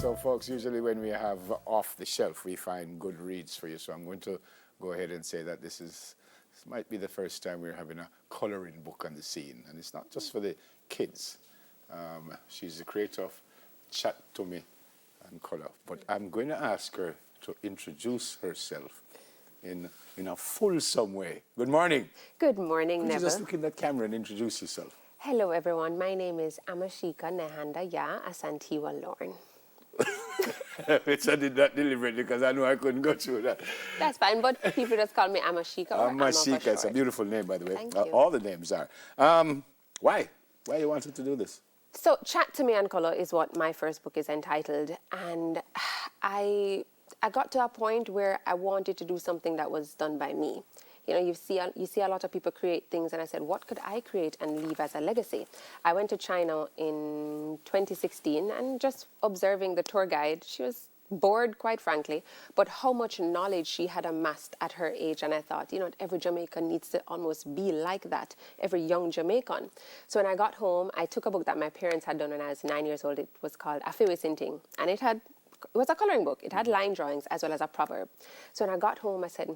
So, folks, usually when we have off the shelf, we find good reads for you. So I'm going to go ahead and say that this might be the first time we're having a coloring book on the scene. And it's not just for the kids. She's the creator of Chat to Me and Color. But I'm going to ask her to introduce herself in a fulsome way. Good morning. Good morning, Could Neville. you just look in that camera and introduce yourself? Hello, everyone. My name is Amashika Lorne. Which I did that deliberately because I knew I couldn't go through that. That's fine, but people just call me Amashika or Amashika, it's a beautiful name, by the way. Thank you. All the names are. Why? Why you wanted to do this? So, Chat to Me and Color is what my first book is entitled, and I got to a point where I wanted to do something that was done by me. You know, you see a lot of people create things, and I said, what could I create and leave as a legacy? I went to China in 2016, and just observing the tour guide, she was bored, quite frankly, but how much knowledge she had amassed at her age. And I thought, you know, every Jamaican needs to almost be like that, every young Jamaican. So when I got home, I took a book that my parents had done when I was 9 years old. It was called Afewe Sinting, and it was a coloring book. It had line drawings as well as a proverb. So when I got home, I said,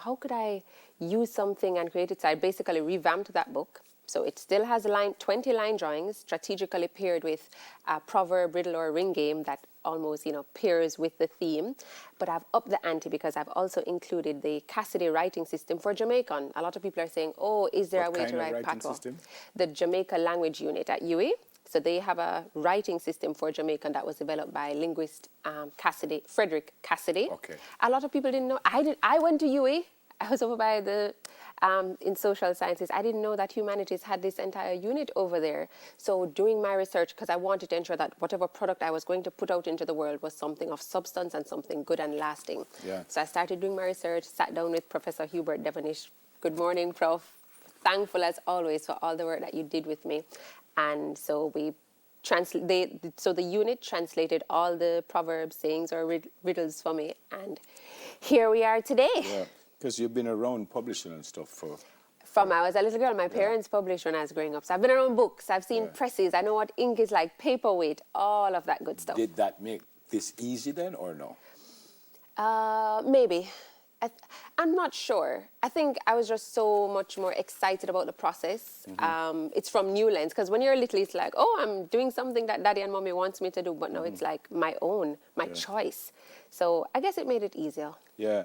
how could I use something and create it? So I basically revamped that book. So it still has 20 line drawings, strategically paired with a proverb, riddle, or ring game that almost, pairs with the theme. But I've upped the ante because I've also included the Cassidy writing system for Jamaican. A lot of people are saying, oh, is there a way to write patois? System? The Jamaica language unit at UWI. So they have a writing system for Jamaican that was developed by linguist Frederick Cassidy. Okay. A lot of people didn't know. I went to UWI. I was over by in social sciences. I didn't know that humanities had this entire unit over there. So doing my research, because I wanted to ensure that whatever product I was going to put out into the world was something of substance and something good and lasting. Yeah. So I started doing my research, sat down with Professor Hubert Devonish. Good morning, Prof. Thankful as always for all the work that you did with me. And so the unit translated all the proverbs, sayings, or riddles for me. And here we are today. Yeah, because you've been around publishing and stuff From I was a little girl, my parents published when I was growing up. So I've been around books, I've seen presses, I know what ink is like, paperweight, all of that good stuff. Did that make this easy then or no? Maybe. I'm not sure. I think I was just so much more excited about the process. It's from new lens, because when you're little, it's like, oh, I'm doing something that daddy and mommy wants me to do, but now it's like my own, my choice. So I guess it made it easier. Yeah.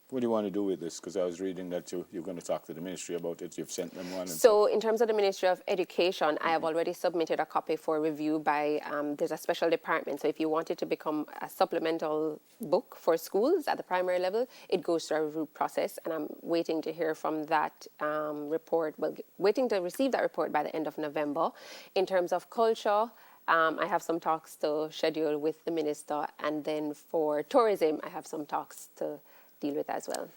What do you want to do with this? Because I was reading that you're going to talk to the ministry about it. You've sent them one. So in terms of the Ministry of Education, I have already submitted a copy for review by, there's a special department. So if you want it to become a supplemental book for schools at the primary level, it goes through a review process. And I'm waiting to hear from that report, waiting to receive that report by the end of November. In terms of culture, I have some talks to schedule with the minister. And then for tourism, I have some talks to deal with as well.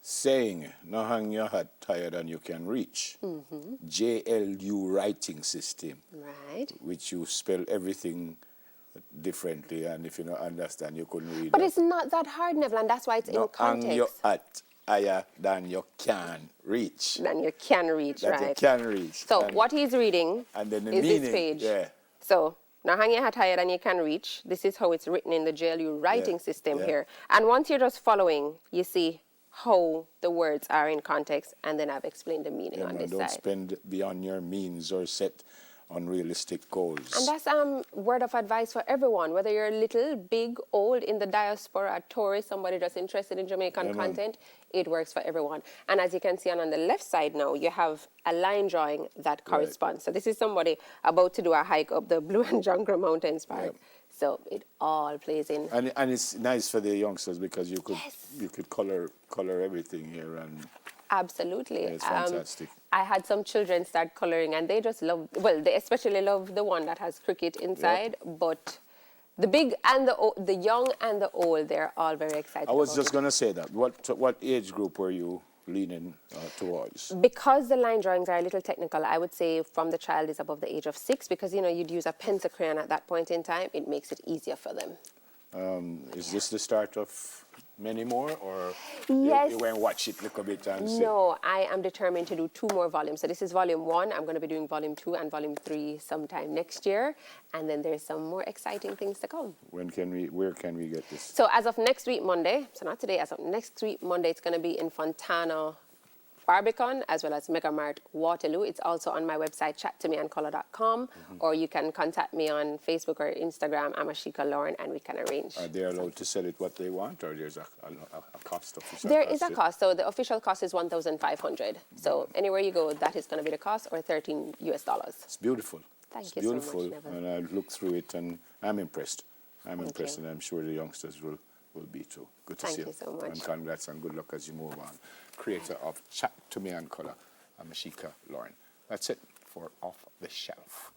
Saying, no hang your head higher than you can reach. JLU writing system. Right. Which you spell everything differently, and if you don't understand, you couldn't read But that. it's not that hard, Neville, and that's why it's in context. Hang your hat higher than you can reach. Than you can reach, that right. you can reach. So and what he's reading and then the is meaning, this page. Yeah. So, now hang your hat higher than you can reach. This is how it's written in the JLU writing system here. And once you're just following, you see how the words are in context, and then I've explained the meaning on this don't side. spend beyond your means or set unrealistic goals. And that's word of advice for everyone, whether you're little, big, old, in the diaspora, a tourist, somebody just interested in Jamaican content, it works for everyone. And as you can see on the left side now, you have a line drawing that corresponds. So this is somebody about to do a hike up the Blue and Jungle Mountains Park. So it all plays in. And it's nice for the youngsters because you could color everything here, and absolutely. it's fantastic. I had some children start coloring, and they just love. Well, they especially love the one that has cricket inside. But the big and the young and the old, they're all very excited. I was just going to say that. What age group were you leaning towards? Because the line drawings are a little technical, I would say from the child is above the age of 6, because you'd use a pencil crayon at that point in time. It makes it easier for them. Is this the start of many more, or Yes. you went and watch it a little bit and see? No, I am determined to do 2 more volumes. So this is volume 1. I'm going to be doing volume 2 and volume 3 sometime next year. And then there's some more exciting things to come. Where can we get this? So as of next week, Monday, so not today, as of next week, Monday, it's going to be in Fontana, Barbican, as well as Mega Mart Waterloo. It's also on my website, chattomeandcolor.com, or you can contact me on Facebook or Instagram, Amashika Lorne, and we can arrange. Are they allowed to sell it what they want, or there's a cost? There is a cost. So the official cost is $1,500. So anywhere you go, that is going to be the cost, or $13 US. It's beautiful. Thank It's you so beautiful, much, Neville. and I looked through it, and I'm impressed. I'm Thank impressed, you. and I'm sure the youngsters will be too. Good to Thank see you so much. And congrats and good luck as you move on. Creator of Chat to Me and Color, Amashika Lorne. That's it for Off the Shelf.